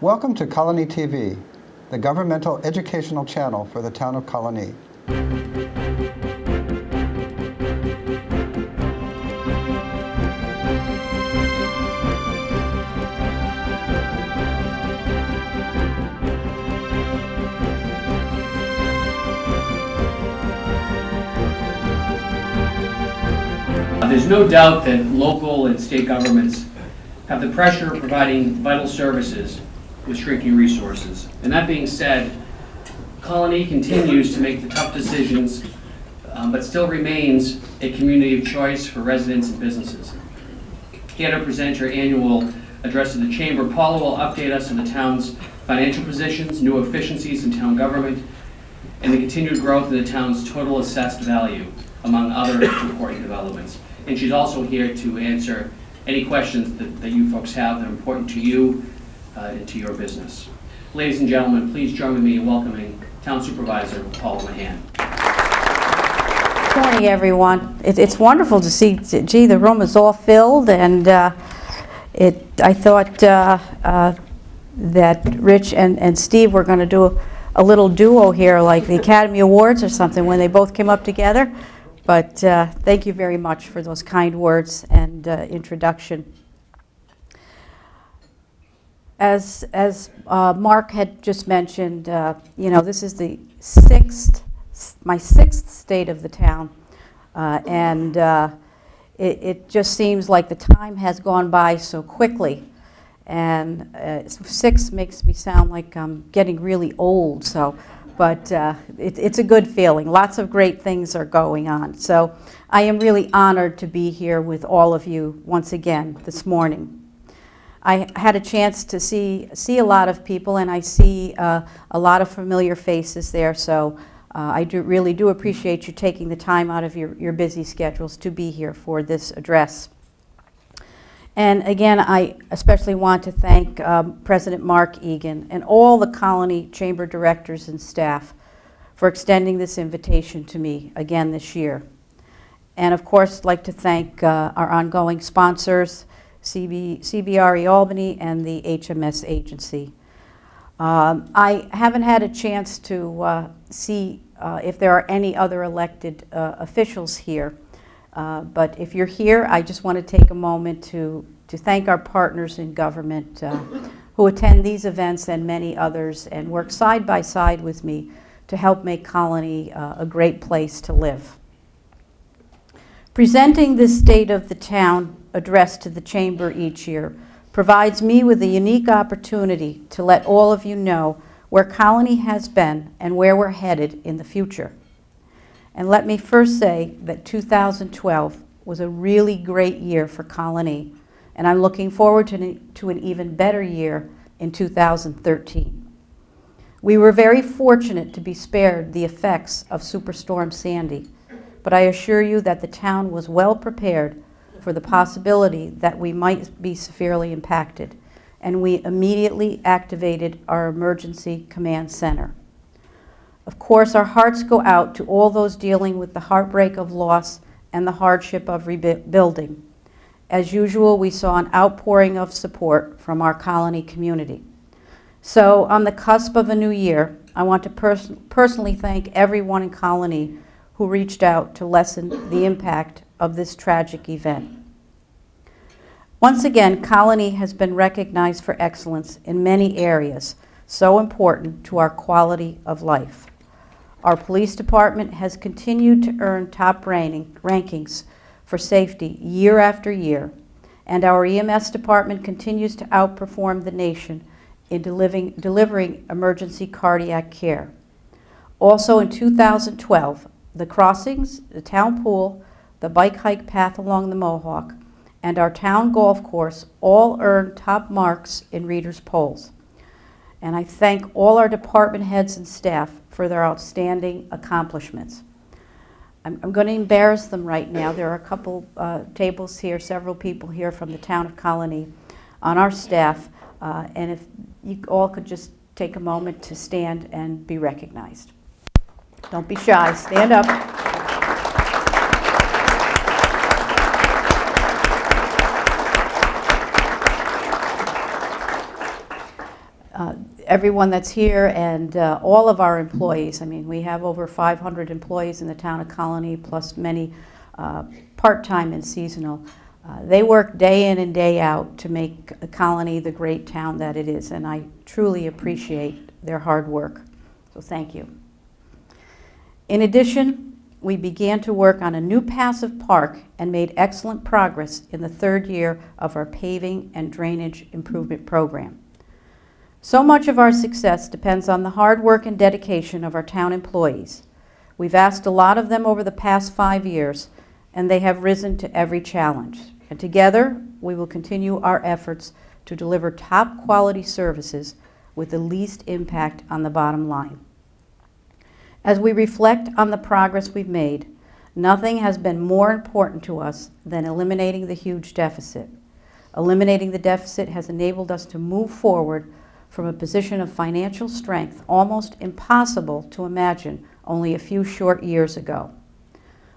Welcome to Colony TV, the governmental educational channel for the town of Colony. There's no doubt that local and state governments have the pressure of providing vital services with shrinking resources. And that being said, Colony continues to make the tough decisions, but still remains a community of choice for residents and businesses. Here to present your annual address to the Chamber, Paula will update us on the town's financial positions, new efficiencies in town government, and the continued growth in the town's total assessed value, among other important developments. And she's also here to answer any questions that you folks have that are important to you and to your business. Ladies and gentlemen, please join with me in welcoming Town Supervisor Paula Mahan. Good morning, everyone. It's wonderful to see, gee, the room is all filled, and I thought that Rich and Steve were going to do a little duo here, like the Academy Awards or something, when they both came up together. But thank you very much for those kind words and introduction. As Mark had just mentioned, you know, this is my sixth state of the town, and it just seems like the time has gone by so quickly. And 6 makes me sound like I'm getting really old, so. But it's a good feeling. Lots of great things are going on. So I am really honored to be here with all of you once again this morning. I had a chance to see a lot of people, and I see a lot of familiar faces there. So I really do appreciate you taking the time out of your busy schedules to be here for this address. And again, I especially want to thank President Mark Egan and all the Colony Chamber directors and staff for extending this invitation to me again this year. And of course, I'd like to thank our ongoing sponsors, CBRE Albany and the HMS agency. I haven't had a chance to see if there are any other elected officials here. But if you're here, I just want to take a moment to thank our partners in government who attend these events and many others and work side by side with me to help make Colony a great place to live. Presenting this State of the Town address to the Chamber each year provides me with a unique opportunity to let all of you know where Colony has been and where we're headed in the future. And let me first say that 2012 was a really great year for Colony, and I'm looking forward to an even better year in 2013. We were very fortunate to be spared the effects of Superstorm Sandy, but I assure you that the town was well prepared for the possibility that we might be severely impacted, and we immediately activated our emergency command center. Of course, our hearts go out to all those dealing with the heartbreak of loss and the hardship of rebuilding. As usual, we saw an outpouring of support from our Colony community. So, on the cusp of a new year, I want to personally thank everyone in Colony who reached out to lessen the impact of this tragic event. Once again, Colony has been recognized for excellence in many areas, so important to our quality of life. Our police department has continued to earn top rankings for safety year after year, and our EMS department continues to outperform the nation in delivering emergency cardiac care. Also in 2012, the crossings, the town pool, the bike hike path along the Mohawk, and our town golf course all earned top marks in readers' polls. And I thank all our department heads and staff for their outstanding accomplishments. I'm going to embarrass them right now. There are a couple tables here, several people here from the town of Colony on our staff, and if you all could just take a moment to stand and be recognized. Don't be shy, stand up. everyone that's here and all of our employees. I mean, we have over 500 employees in the town of Colony, plus many part-time and seasonal. They work day in and day out to make Colony the great town that it is, and I truly appreciate their hard work. So thank you. In addition, we began to work on a new passive park and made excellent progress in the third year of our paving and drainage improvement program. So much of our success depends on the hard work and dedication of our town employees. We've asked a lot of them over the past 5 years, and they have risen to every challenge. And together, we will continue our efforts to deliver top quality services with the least impact on the bottom line. As we reflect on the progress we've made, nothing has been more important to us than eliminating the huge deficit. Eliminating the deficit has enabled us to move forward from a position of financial strength almost impossible to imagine only a few short years ago.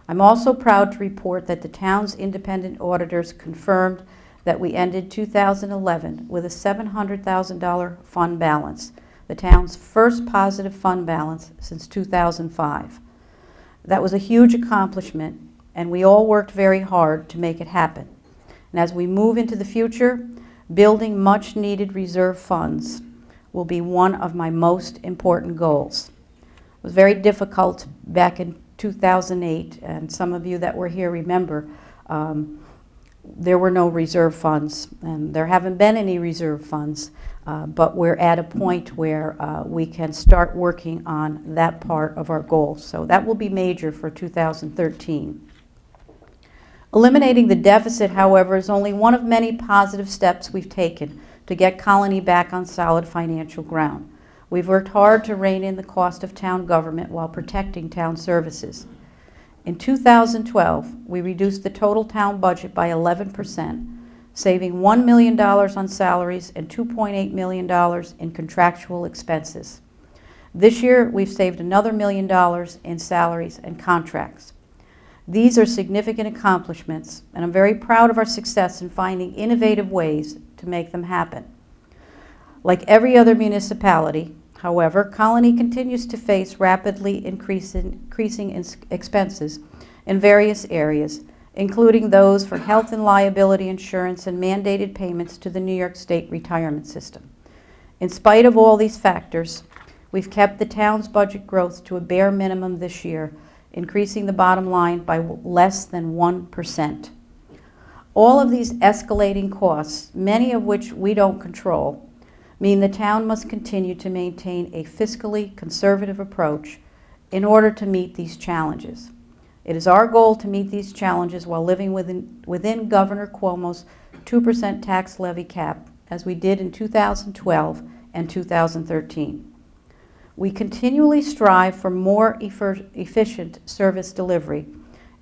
I'm also proud to report that the town's independent auditors confirmed that we ended 2011 with a $700,000 fund balance, the town's first positive fund balance since 2005. That was a huge accomplishment, and we all worked very hard to make it happen. And as we move into the future, building much-needed reserve funds will be one of my most important goals. It was very difficult back in 2008, and some of you that were here remember there were no reserve funds, and there haven't been any reserve funds, but we're at a point where we can start working on that part of our goal. So that will be major for 2013. Eliminating the deficit, however, is only one of many positive steps we've taken to get Colony back on solid financial ground. We've worked hard to rein in the cost of town government while protecting town services. In 2012, we reduced the total town budget by 11%, saving $1 million on salaries and $2.8 million in contractual expenses. This year, we've saved another $1 million in salaries and contracts. These are significant accomplishments, and I'm very proud of our success in finding innovative ways to make them happen. Like every other municipality, however, Colony continues to face rapidly increasing expenses in various areas, including those for health and liability insurance and mandated payments to the New York State retirement system. In spite of all these factors, we've kept the town's budget growth to a bare minimum this year, increasing the bottom line by less than 1%. All of these escalating costs, many of which we don't control, mean the town must continue to maintain a fiscally conservative approach in order to meet these challenges. It is our goal to meet these challenges while living within Governor Cuomo's 2% tax levy cap, as we did in 2012 and 2013. We continually strive for more efficient service delivery,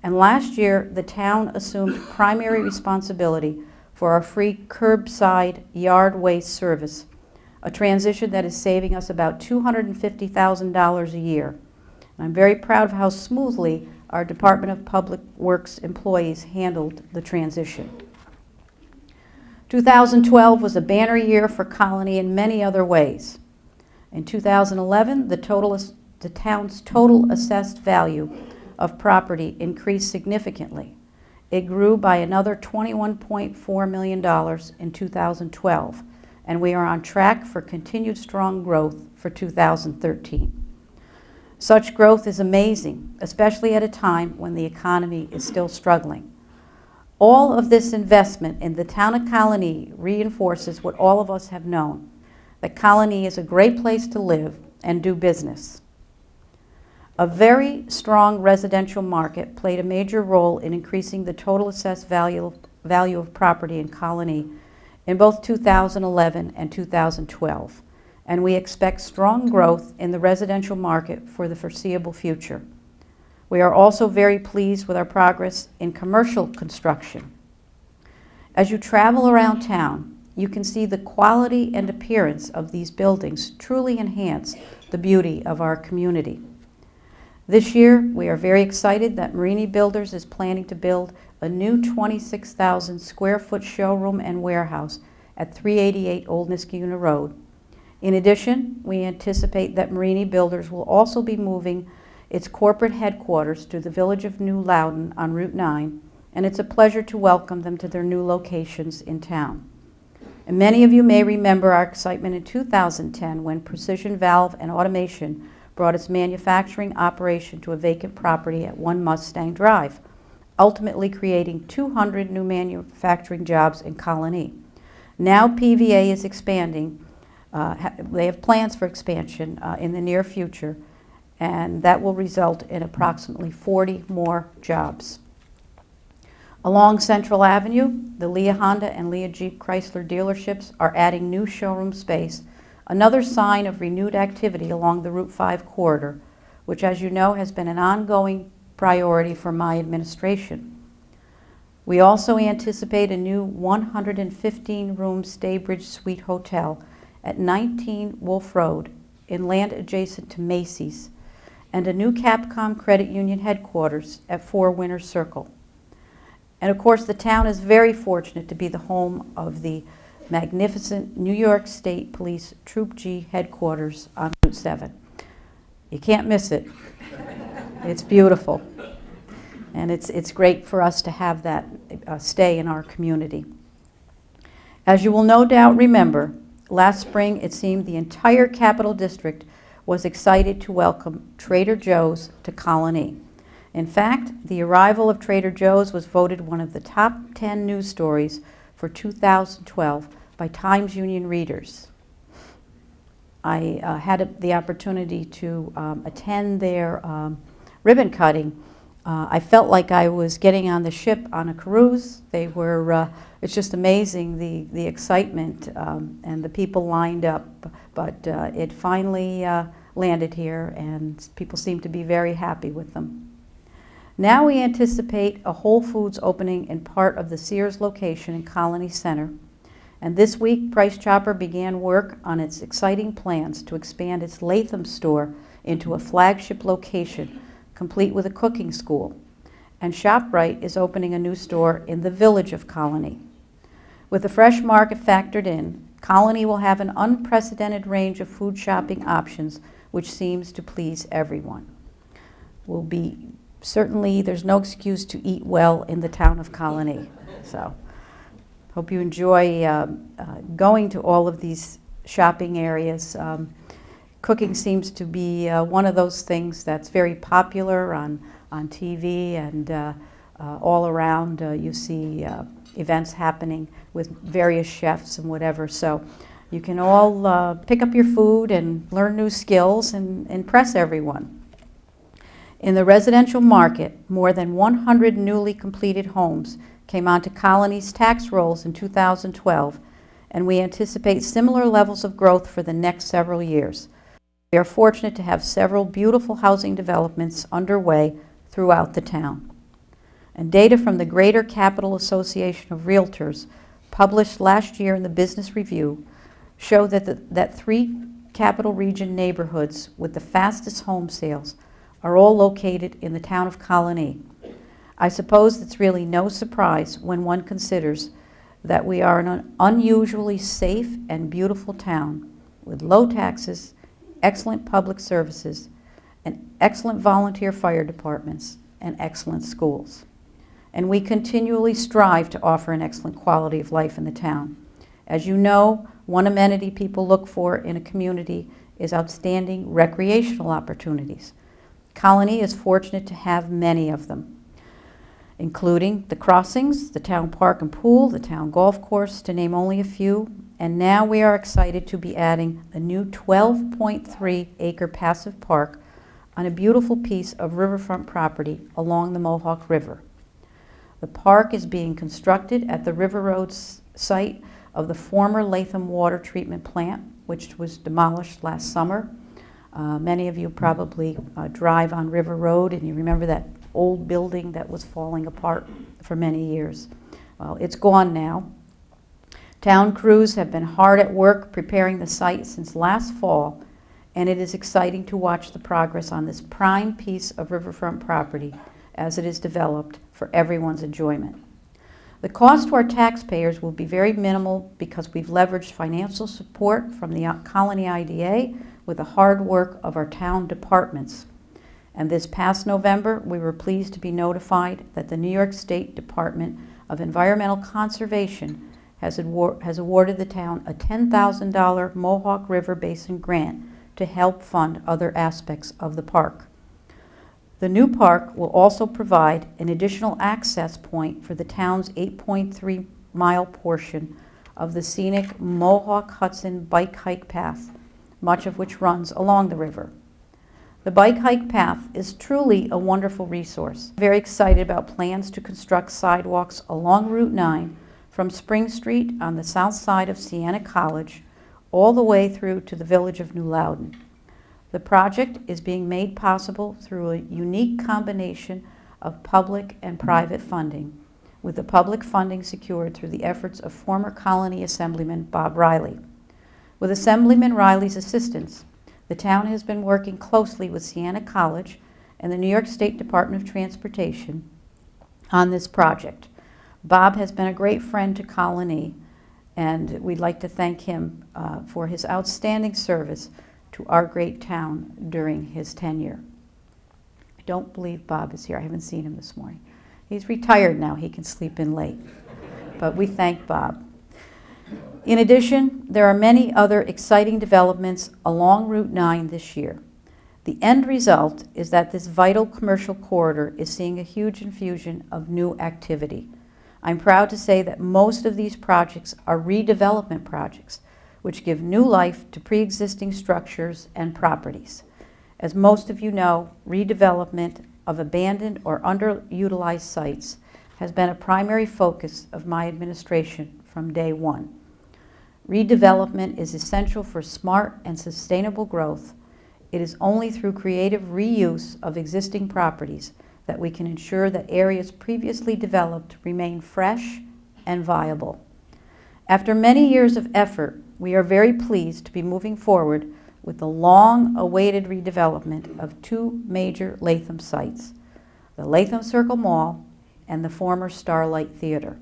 and last year the town assumed primary responsibility for our free curbside yard waste service, a transition that is saving us about $250,000 a year. And I'm very proud of how smoothly our Department of Public Works employees handled the transition. 2012 was a banner year for Colony in many other ways. In 2011, the town's total assessed value of property increased significantly. It grew by another $21.4 million in 2012, and we are on track for continued strong growth for 2013. Such growth is amazing, especially at a time when the economy is still struggling. All of this investment in the town of Colony reinforces what all of us have known, that Colony is a great place to live and do business. A very strong residential market played a major role in increasing the total assessed value of property in Colony in both 2011 and 2012, and we expect strong growth in the residential market for the foreseeable future. We are also very pleased with our progress in commercial construction. As you travel around town, you can see the quality and appearance of these buildings truly enhance the beauty of our community. This year, we are very excited that Marini Builders is planning to build a new 26,000 square foot showroom and warehouse at 388 Old Niskayuna Road, In addition, we anticipate that Marini Builders will also be moving its corporate headquarters to the village of New Loudon on Route 9, and it's a pleasure to welcome them to their new locations in town. And many of you may remember our excitement in 2010 when Precision Valve and Automation brought its manufacturing operation to a vacant property at 1 Mustang Drive, ultimately creating 200 new manufacturing jobs in Colony. Now PVA is expanding. They have plans for expansion in the near future, and that will result in approximately 40 more jobs. Along Central Avenue, the Leah Honda and Leah Jeep Chrysler dealerships are adding new showroom space, another sign of renewed activity along the Route 5 corridor, which, as you know, has been an ongoing priority for my administration. We also anticipate a new 115-room Staybridge Suite Hotel at 19 Wolf Road in land adjacent to Macy's, and a new Capcom Credit Union headquarters at 4 Winter Circle. And of course, the town is very fortunate to be the home of the magnificent New York State Police Troop G headquarters on Route 7. You can't miss it. It's beautiful. And it's great for us to have that stay in our community. As you will no doubt remember, last spring it seemed the entire Capital District was excited to welcome Trader Joe's to Colony. In fact, the arrival of Trader Joe's was voted one of the top 10 news stories for 2012 by Times Union readers. I had the opportunity to attend their ribbon cutting. I felt like I was getting on the ship on a cruise. They were, it's just amazing, the excitement and the people lined up. But it finally landed here, and people seem to be very happy with them. Now we anticipate a Whole Foods opening in part of the Sears location in Colony Center. And this week, Price Chopper began work on its exciting plans to expand its Latham store into a flagship location, complete with a cooking school. And ShopRite is opening a new store in the village of Colony. With the fresh market factored in, Colony will have an unprecedented range of food shopping options, which seems to please everyone. Certainly, there's no excuse to eat well in the town of Colony. So, hope you enjoy going to all of these shopping areas. Cooking seems to be one of those things that's very popular on TV, and all around you see events happening with various chefs and whatever. So you can all pick up your food and learn new skills and impress everyone. In the residential market, more than 100 newly completed homes came onto Colony's tax rolls in 2012, and we anticipate similar levels of growth for the next several years. We are fortunate to have several beautiful housing developments underway throughout the town. And data from the Greater Capital Association of Realtors, published last year in the Business Review, show that 3 Capital Region neighborhoods with the fastest home sales are all located in the town of Colony. I suppose it's really no surprise when one considers that we are an unusually safe and beautiful town with low taxes, excellent public services, and excellent volunteer fire departments, and excellent schools. And we continually strive to offer an excellent quality of life in the town. As you know, one amenity people look for in a community is outstanding recreational opportunities. Colony is fortunate to have many of them, including the crossings, the town park and pool, the town golf course, to name only a few. And now we are excited to be adding a new 12.3-acre passive park on a beautiful piece of riverfront property along the Mohawk River. The park is being constructed at the River Road site of the former Latham water treatment plant, which was demolished last summer. Many of you probably drive on River Road, and you remember that old building that was falling apart for many years. Well, it's gone now. Town crews have been hard at work preparing the site since last fall, and it is exciting to watch the progress on this prime piece of riverfront property as it is developed for everyone's enjoyment. The cost to our taxpayers will be very minimal because we've leveraged financial support from the Colony IDA with the hard work of our town departments. And this past November, we were pleased to be notified that the New York State Department of Environmental Conservation has awarded the town a $10,000 Mohawk River Basin grant to help fund other aspects of the park. The new park will also provide an additional access point for the town's 8.3-mile portion of the scenic Mohawk-Hudson bike hike path, much of which runs along the river. The bike hike path is truly a wonderful resource. Very excited about plans to construct sidewalks along Route 9 from Spring Street on the south side of Siena College all the way through to the village of New Loudon. The project is being made possible through a unique combination of public and private funding, with the public funding secured through the efforts of former Colony Assemblyman Bob Riley. With Assemblyman Riley's assistance, the town has been working closely with Siena College and the New York State Department of Transportation on this project. Bob has been a great friend to Colony, and we'd like to thank him for his outstanding service to our great town during his tenure. I don't believe Bob is here. I haven't seen him this morning. He's retired now. He can sleep in late. But we thank Bob. In addition, there are many other exciting developments along Route 9 this year. The end result is that this vital commercial corridor is seeing a huge infusion of new activity. I'm proud to say that most of these projects are redevelopment projects, which give new life to pre-existing structures and properties. As most of you know, redevelopment of abandoned or underutilized sites has been a primary focus of my administration from day one. Redevelopment is essential for smart and sustainable growth. It is only through creative reuse of existing properties that we can ensure that areas previously developed remain fresh and viable. After many years of effort, we are very pleased to be moving forward with the long-awaited redevelopment of two major Latham sites, the Latham Circle Mall and the former Starlight Theater.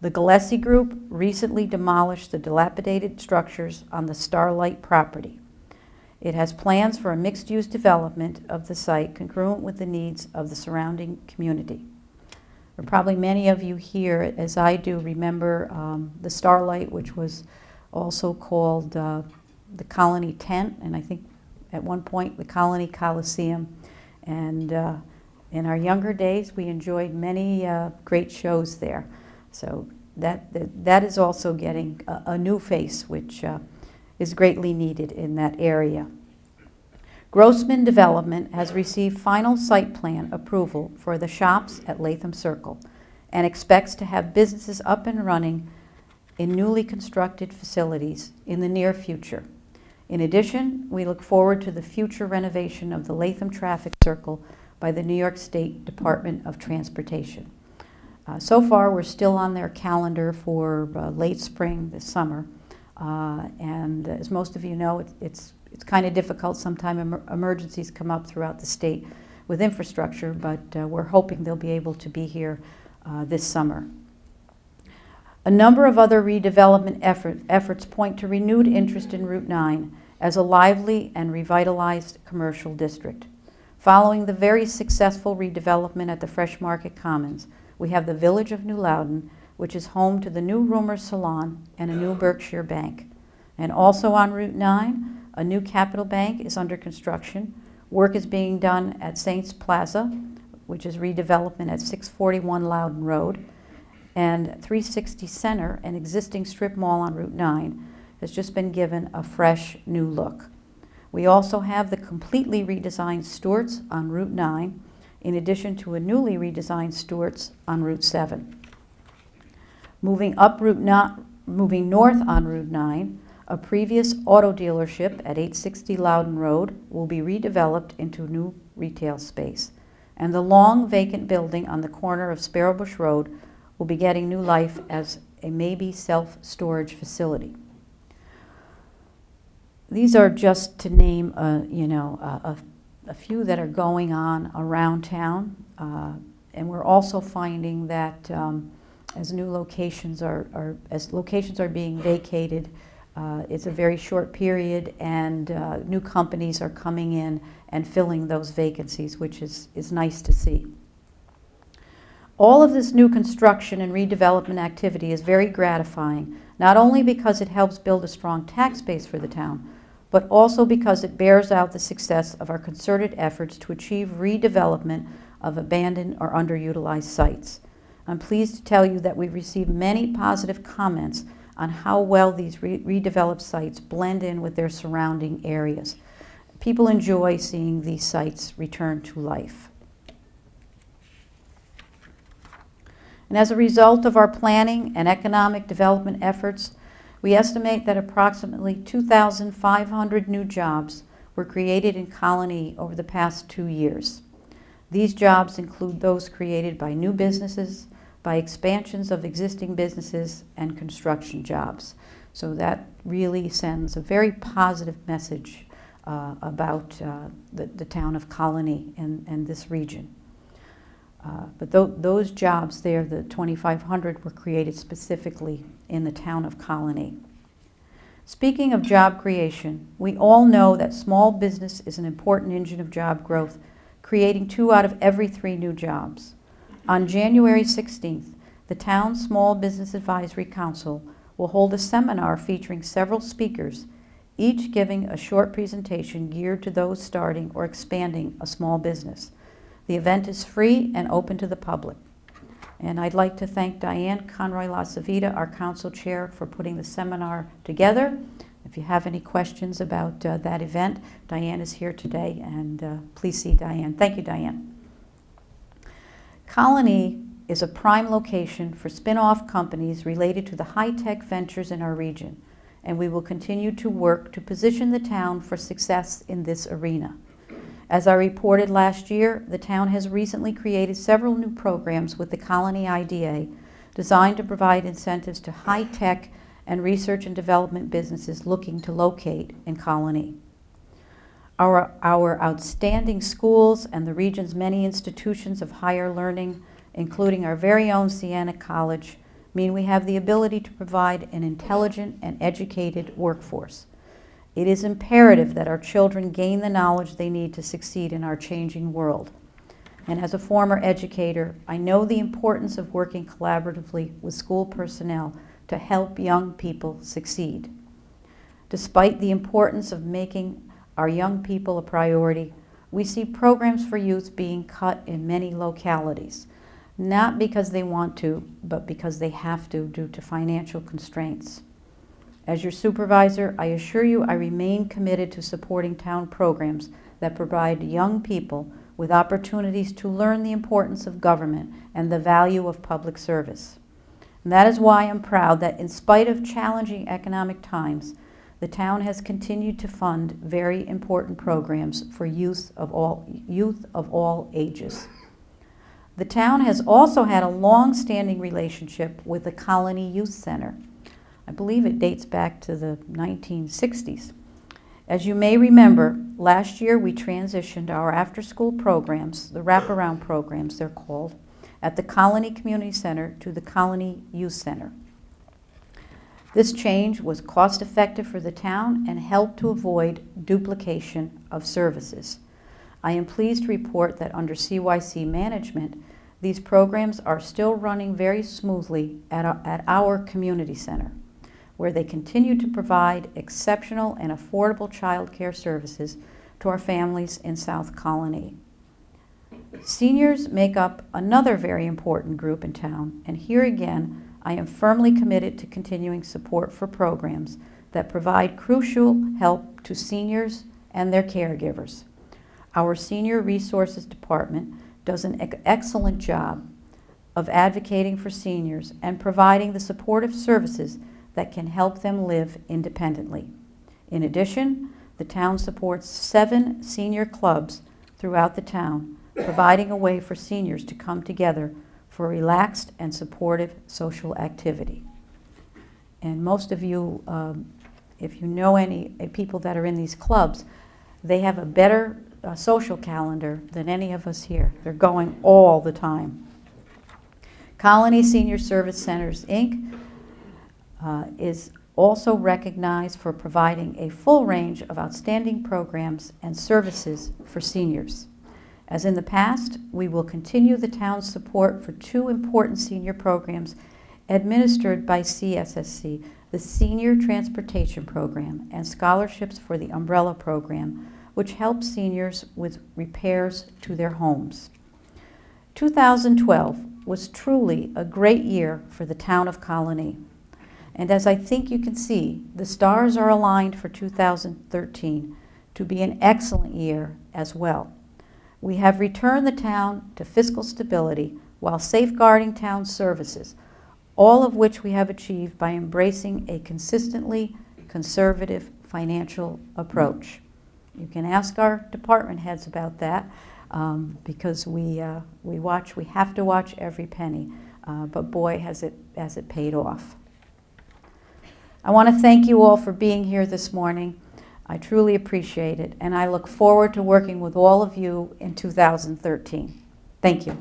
The Gillespie Group recently demolished the dilapidated structures on the Starlight property. It has plans for a mixed-use development of the site congruent with the needs of the surrounding community. Probably many of you here, as I do, remember the Starlight, which was also called the Colony Tent, and I think at one point the Colony Coliseum. And in our younger days, we enjoyed many great shows there. So that is also getting a new face, which is greatly needed in that area. Grossman Development has received final site plan approval for the shops at Latham Circle and expects to have businesses up and running in newly constructed facilities in the near future. In addition, we look forward to the future renovation of the Latham Traffic Circle by the New York State Department of Transportation. So far, we're still on their calendar for late spring this summer. And as most of you know, it's kind of difficult. Sometimes emergencies come up throughout the state with infrastructure, but we're hoping they'll be able to be here this summer. A number of other redevelopment efforts point to renewed interest in Route 9 as a lively and revitalized commercial district. Following the very successful redevelopment at the Fresh Market Commons, we have the village of New Loudon, which is home to the new Rumor Salon and a new Berkshire Bank. And also on Route 9, a new Capital Bank is under construction. Work is being done at Saints Plaza, which is redevelopment at 641 Loudon Road. And 360 Center, an existing strip mall on Route 9, has just been given a fresh new look. We also have the completely redesigned Stewart's on Route 9, in addition to a newly redesigned Stewart's on Route 7. Moving north on Route 9, a previous auto dealership at 860 Loudon Road will be redeveloped into new retail space. And the long vacant building on the corner of Sparrowbush Road will be getting new life as a maybe self-storage facility. These are just to name, a few that are going on around town. And we're also finding that as new locations as locations are being vacated. It's a very short period, and new companies are coming in and filling those vacancies, which is nice to see. All of this new construction and redevelopment activity is very gratifying, not only because it helps build a strong tax base for the town, but also because it bears out the success of our concerted efforts to achieve redevelopment of abandoned or underutilized sites. I'm pleased to tell you that we've received many positive comments on how well these redeveloped sites blend in with their surrounding areas. People enjoy seeing these sites return to life. And as a result of our planning and economic development efforts, we estimate that approximately 2,500 new jobs were created in Colony over the past 2 years. These jobs include those created by new businesses, by expansions of existing businesses, and construction jobs. So that really sends a very positive message about the town of Colony and this region. But those jobs there, the 2,500, were created specifically in the town of Colony. Speaking of job creation, we all know that small business is an important engine of job growth, creating 2 out of every 3 new jobs. On January 16th, the town's Small Business Advisory Council will hold a seminar featuring several speakers, each giving a short presentation geared to those starting or expanding a small business. The event is free and open to the public. And I'd like to thank Diane Conroy-Lasavita, our council chair, for putting the seminar together. If you have any questions about that event, Diane is here today, and please see Diane. Thank you, Diane. Colony is a prime location for spin-off companies related to the high-tech ventures in our region, and we will continue to work to position the town for success in this arena. As I reported last year, the town has recently created several new programs with the Colony IDA designed to provide incentives to high-tech and research and development businesses looking to locate in Colony. Our outstanding schools and the region's many institutions of higher learning, including our very own Siena College, mean we have the ability to provide an intelligent and educated workforce. It is imperative that our children gain the knowledge they need to succeed in our changing world. And as a former educator, I know the importance of working collaboratively with school personnel to help young people succeed. Despite the importance of making our young people a priority, we see programs for youth being cut in many localities, not because they want to, but because they have to due to financial constraints. As your supervisor, I assure you I remain committed to supporting town programs that provide young people with opportunities to learn the importance of government and the value of public service. And that is why I'm proud that in spite of challenging economic times, the town has continued to fund very important programs for youth of all ages. The town has also had a long-standing relationship with the Colony Youth Center. I believe it dates back to the 1960s. As you may remember, last year we transitioned our after-school programs, the wraparound programs they're called, at the Colony Community Center to the Colony Youth Center. This change was cost-effective for the town and helped to avoid duplication of services. I am pleased to report that under CYC management, these programs are still running very smoothly at our community center, where they continue to provide exceptional and affordable child care services to our families in South Colony. Seniors make up another very important group in town, and here again, I am firmly committed to continuing support for programs that provide crucial help to seniors and their caregivers. Our Senior Resources Department does an excellent job of advocating for seniors and providing the supportive services that can help them live independently. In addition, the town supports 7 senior clubs throughout the town, providing a way for seniors to come together for relaxed and supportive social activity. And most of you, if you know any people that are in these clubs, they have a better social calendar than any of us here. They're going all the time. Colony Senior Service Centers, Inc. Is also recognized for providing a full range of outstanding programs and services for seniors. As in the past, we will continue the town's support for two important senior programs administered by CSSC, the Senior Transportation Program and scholarships for the Umbrella Program, which helps seniors with repairs to their homes. 2012 was truly a great year for the town of Colony. And as I think you can see, the stars are aligned for 2013 to be an excellent year as well. We have returned the town to fiscal stability while safeguarding town services, all of which we have achieved by embracing a consistently conservative financial approach. You can ask our department heads about that because we have to watch every penny, but boy, has it paid off. I want to thank you all for being here this morning. I truly appreciate it, and I look forward to working with all of you in 2013. Thank you.